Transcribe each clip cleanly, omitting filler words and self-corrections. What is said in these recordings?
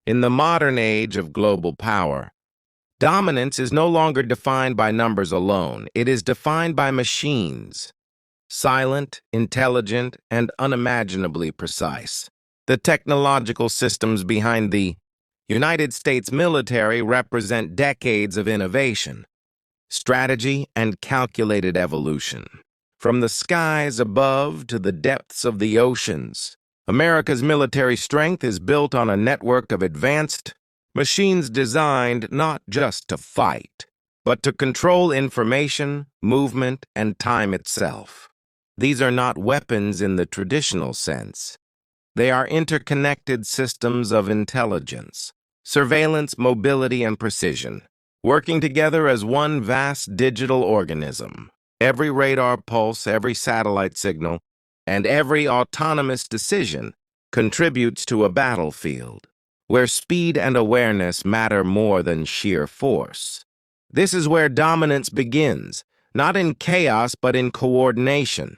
In the modern age of global power, dominance is no longer defined by numbers alone. It is defined by machines, silent, intelligent, and unimaginably precise. The technological systems behind the United States military represent decades of innovation, strategy, and calculated evolution. From the skies above to the depths of the oceans, America's military strength is built on a network of advanced machines designed not just to fight, but to control information, movement, and time itself. These are not weapons in the traditional sense. They are interconnected systems of intelligence, surveillance, mobility, and precision, working together as one vast digital organism. Every radar pulse, every satellite signal, and every autonomous decision contributes to a battlefield, where speed and awareness matter more than sheer force. This is where dominance begins, not in chaos but in coordination.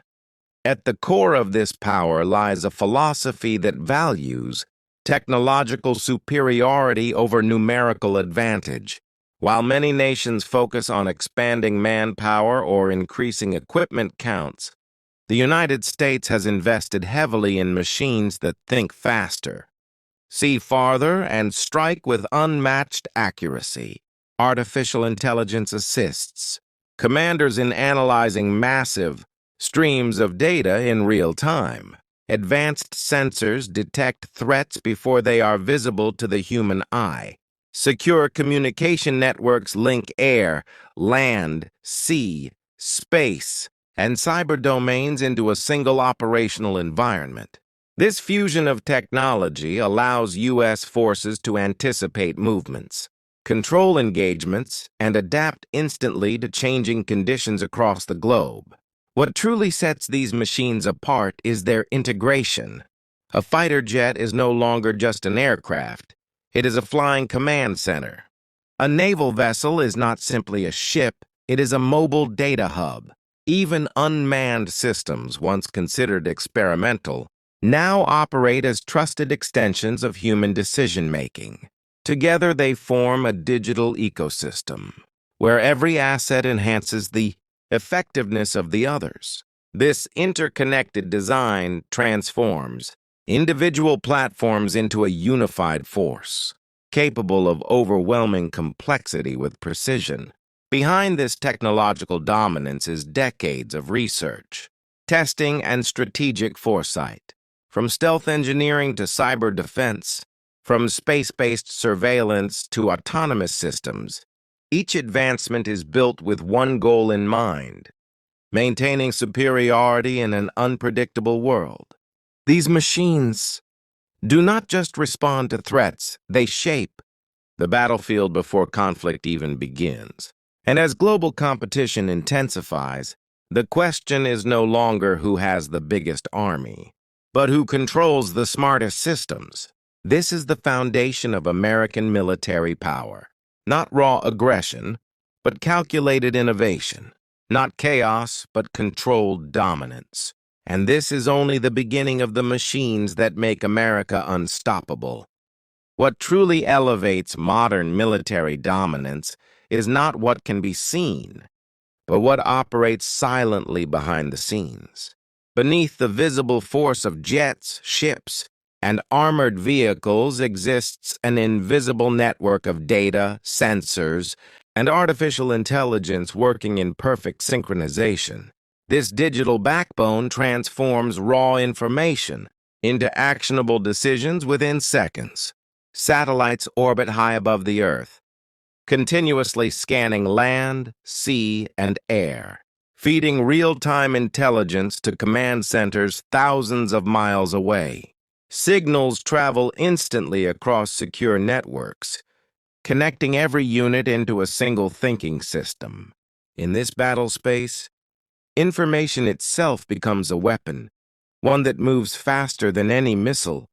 At the core of this power lies a philosophy that values technological superiority over numerical advantage. While many nations focus on expanding manpower or increasing equipment counts, the United States has invested heavily in machines that think faster, see farther, and strike with unmatched accuracy. Artificial intelligence assists commanders in analyzing massive streams of data in real time. Advanced sensors detect threats before they are visible to the human eye. Secure communication networks link air, land, sea, space, and cyber domains into a single operational environment. This fusion of technology allows U.S. forces to anticipate movements, control engagements, and adapt instantly to changing conditions across the globe. What truly sets these machines apart is their integration. A fighter jet is no longer just an aircraft. It is a flying command center. A naval vessel is not simply a ship, it is a mobile data hub. Even unmanned systems, once considered experimental, now operate as trusted extensions of human decision-making. Together they form a digital ecosystem, where every asset enhances the effectiveness of the others. This interconnected design transforms individual platforms into a unified force, capable of overwhelming complexity with precision. Behind this technological dominance is decades of research, testing, and strategic foresight. From stealth engineering to cyber defense, from space-based surveillance to autonomous systems, each advancement is built with one goal in mind: maintaining superiority in an unpredictable world. These machines do not just respond to threats, they shape the battlefield before conflict even begins. And as global competition intensifies, the question is no longer who has the biggest army, but who controls the smartest systems. This is the foundation of American military power. Not raw aggression, but calculated innovation. Not chaos, but controlled dominance. And this is only the beginning of the machines that make America unstoppable. What truly elevates modern military dominance is not what can be seen, but what operates silently behind the scenes. Beneath the visible force of jets, ships, and armored vehicles exists an invisible network of data, sensors, and artificial intelligence working in perfect synchronization. This digital backbone transforms raw information into actionable decisions within seconds. Satellites orbit high above the Earth, continuously scanning land, sea, and air, feeding real-time intelligence to command centers thousands of miles away. Signals travel instantly across secure networks, connecting every unit into a single thinking system. In this battle space, information itself becomes a weapon, one that moves faster than any missile.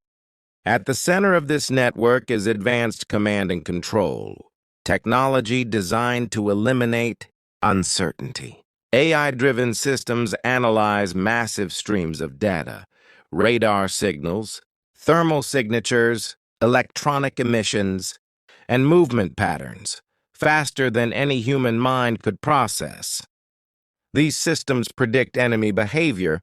At the center of this network is advanced command and control, technology designed to eliminate uncertainty. AI-driven systems analyze massive streams of data, radar signals, thermal signatures, electronic emissions, and movement patterns, faster than any human mind could process. These systems predict enemy behavior,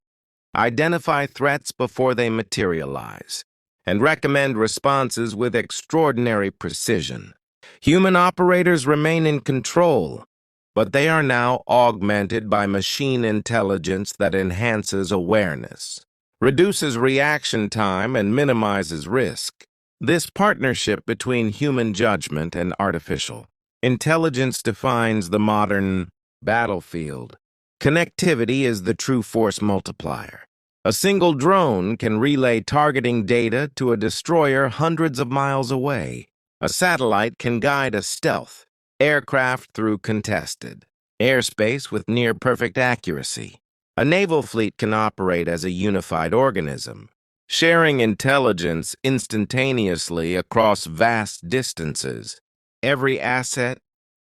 identify threats before they materialize, and recommend responses with extraordinary precision. Human operators remain in control, but they are now augmented by machine intelligence that enhances awareness, reduces reaction time, and minimizes risk. This partnership between human judgment and artificial intelligence defines the modern battlefield. Connectivity is the true force multiplier. A single drone can relay targeting data to a destroyer hundreds of miles away. A satellite can guide a stealth aircraft through contested airspace with near-perfect accuracy. A naval fleet can operate as a unified organism, sharing intelligence instantaneously across vast distances. Every asset,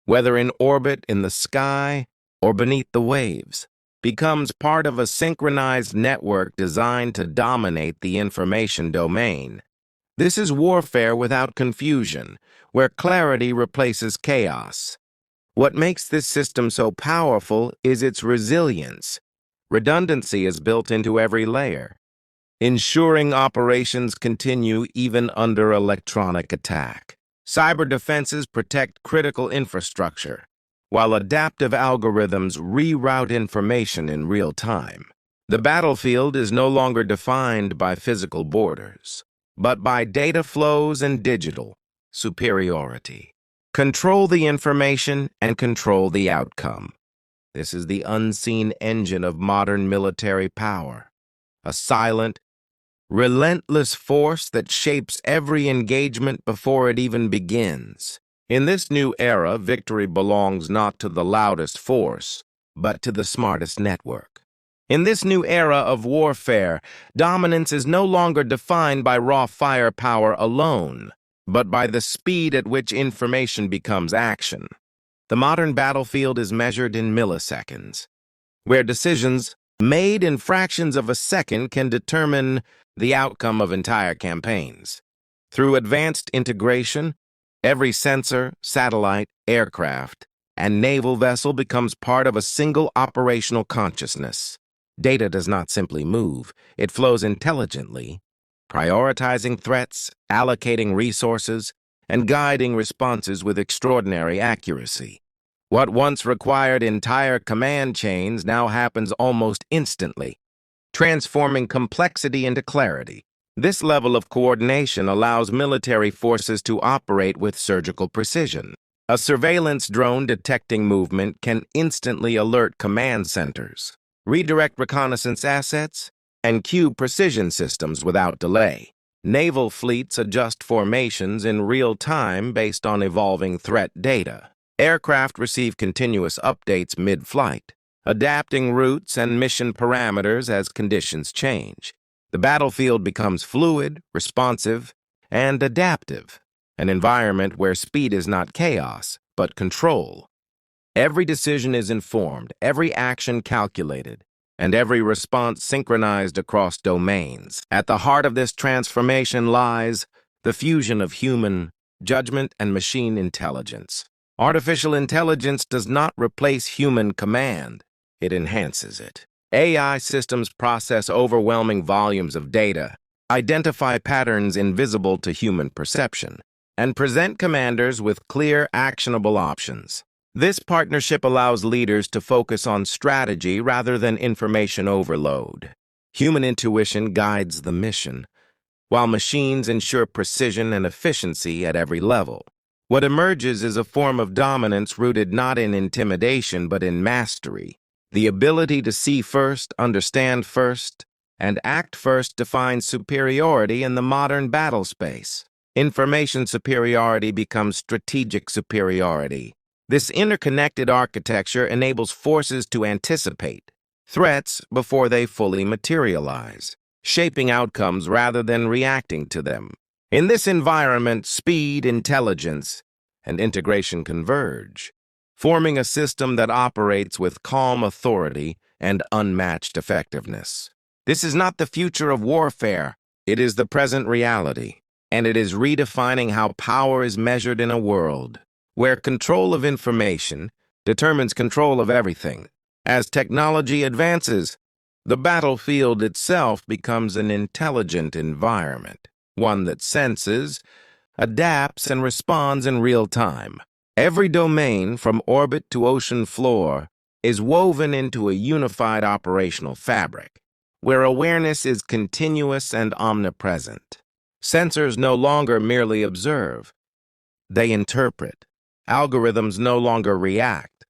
whether in orbit in the sky or beneath the waves, becomes part of a synchronized network designed to dominate the information domain. This is warfare without confusion, where clarity replaces chaos. What makes this system so powerful is its resilience. Redundancy is built into every layer, ensuring operations continue even under electronic attack. Cyber defenses protect critical infrastructure, while adaptive algorithms reroute information in real time. The battlefield is no longer defined by physical borders, but by data flows and digital superiority. Control the information and control the outcome. This is the unseen engine of modern military power, a silent, relentless force that shapes every engagement before it even begins. In this new era, victory belongs not to the loudest force, but to the smartest network. In this new era of warfare, dominance is no longer defined by raw firepower alone, but by the speed at which information becomes action. The modern battlefield is measured in milliseconds, where decisions made in fractions of a second can determine the outcome of entire campaigns. Through advanced integration, every sensor, satellite, aircraft, and naval vessel becomes part of a single operational consciousness. Data does not simply move, it flows intelligently, prioritizing threats, allocating resources, and guiding responses with extraordinary accuracy. What once required entire command chains now happens almost instantly, transforming complexity into clarity. This level of coordination allows military forces to operate with surgical precision. A surveillance drone detecting movement can instantly alert command centers, redirect reconnaissance assets, and cue precision systems without delay. Naval fleets adjust formations in real time based on evolving threat data. Aircraft receive continuous updates mid-flight, adapting routes and mission parameters as conditions change. The battlefield becomes fluid, responsive, and adaptive, an environment where speed is not chaos, but control. Every decision is informed, every action calculated, and every response synchronized across domains. At the heart of this transformation lies the fusion of human judgment and machine intelligence. Artificial intelligence does not replace human command, it enhances it. AI systems process overwhelming volumes of data, identify patterns invisible to human perception, and present commanders with clear, actionable options. This partnership allows leaders to focus on strategy rather than information overload. Human intuition guides the mission, while machines ensure precision and efficiency at every level. What emerges is a form of dominance rooted not in intimidation but in mastery. The ability to see first, understand first, and act first defines superiority in the modern battle space. Information superiority becomes strategic superiority. This interconnected architecture enables forces to anticipate threats before they fully materialize, shaping outcomes rather than reacting to them. In this environment, speed, intelligence, and integration converge, forming a system that operates with calm authority and unmatched effectiveness. This is not the future of warfare, it is the present reality. and it is redefining how power is measured in a world where control of information determines control of everything. As technology advances, the battlefield itself becomes an intelligent environment, one that senses, adapts, and responds in real time. Every domain, from orbit to ocean floor, is woven into a unified operational fabric, where awareness is continuous and omnipresent. Sensors no longer merely observe, they interpret. Algorithms no longer react,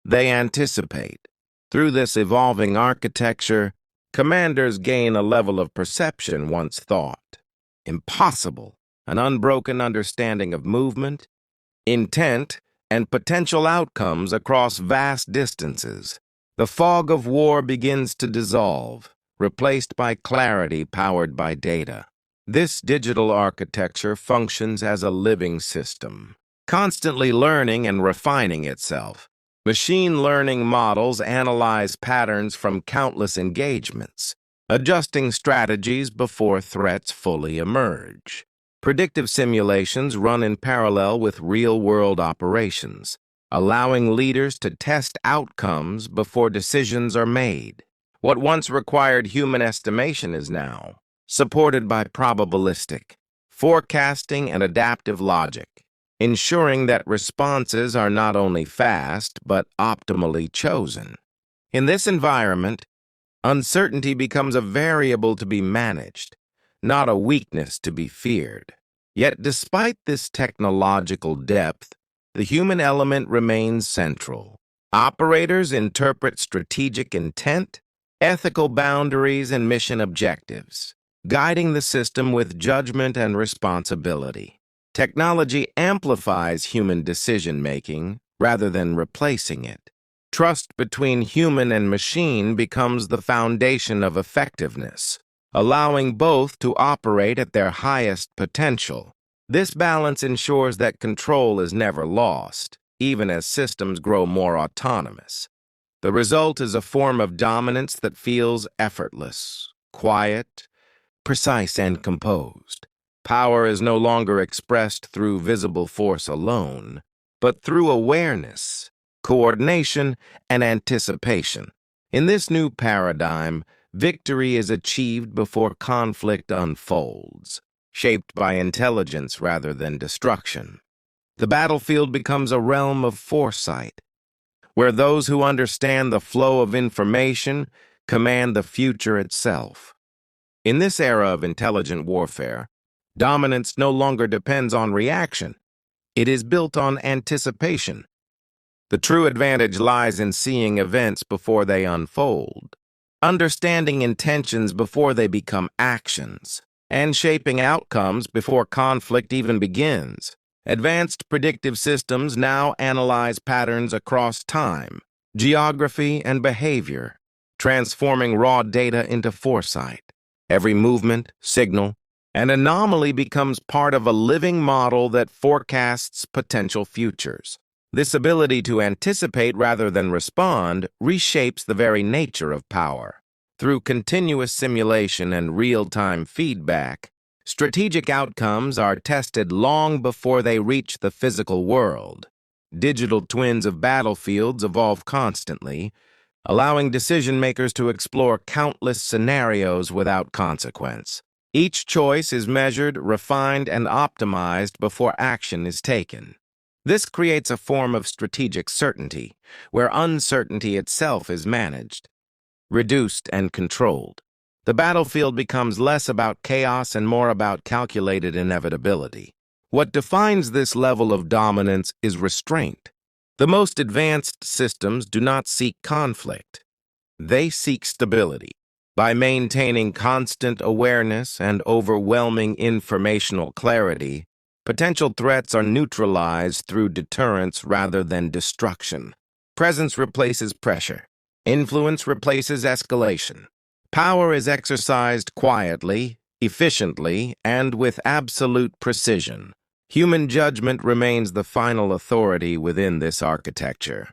they anticipate. Through this evolving architecture, commanders gain a level of perception once thought impossible, an unbroken understanding of movement, intent, and potential outcomes across vast distances. The fog of war begins to dissolve, replaced by clarity powered by data. This digital architecture functions as a living system, constantly learning and refining itself. Machine learning models analyze patterns from countless engagements, adjusting strategies before threats fully emerge. Predictive simulations run in parallel with real-world operations, allowing leaders to test outcomes before decisions are made. What once required human estimation is now supported by probabilistic, forecasting, and adaptive logic, ensuring that responses are not only fast but optimally chosen. In this environment, uncertainty becomes a variable to be managed, not a weakness to be feared. Yet despite this technological depth, the human element remains central. Operators interpret strategic intent, ethical boundaries, and mission objectives, guiding the system with judgment and responsibility. Technology amplifies human decision-making rather than replacing it. Trust between human and machine becomes the foundation of effectiveness, allowing both to operate at their highest potential. This balance ensures that control is never lost, even as systems grow more autonomous. The result is a form of dominance that feels effortless, quiet, precise, and composed. Power is no longer expressed through visible force alone, but through awareness, coordination, and anticipation. In this new paradigm, victory is achieved before conflict unfolds, shaped by intelligence rather than destruction. The battlefield becomes a realm of foresight, where those who understand the flow of information command the future itself. In this era of intelligent warfare, dominance no longer depends on reaction. It is built on anticipation. The true advantage lies in seeing events before they unfold, understanding intentions before they become actions, and shaping outcomes before conflict even begins. Advanced predictive systems now analyze patterns across time, geography, and behavior, transforming raw data into foresight. Every movement, signal, and anomaly becomes part of a living model that forecasts potential futures. This ability to anticipate rather than respond reshapes the very nature of power. Through continuous simulation and real-time feedback, strategic outcomes are tested long before they reach the physical world. Digital twins of battlefields evolve constantly, allowing decision-makers to explore countless scenarios without consequence. Each choice is measured, refined, and optimized before action is taken. This creates a form of strategic certainty, where uncertainty itself is managed, reduced, and controlled. The battlefield becomes less about chaos and more about calculated inevitability. What defines this level of dominance is restraint. The most advanced systems do not seek conflict. They seek stability. By maintaining constant awareness and overwhelming informational clarity, potential threats are neutralized through deterrence rather than destruction. Presence replaces pressure. Influence replaces escalation. Power is exercised quietly, efficiently, and with absolute precision. Human judgment remains the final authority within this architecture.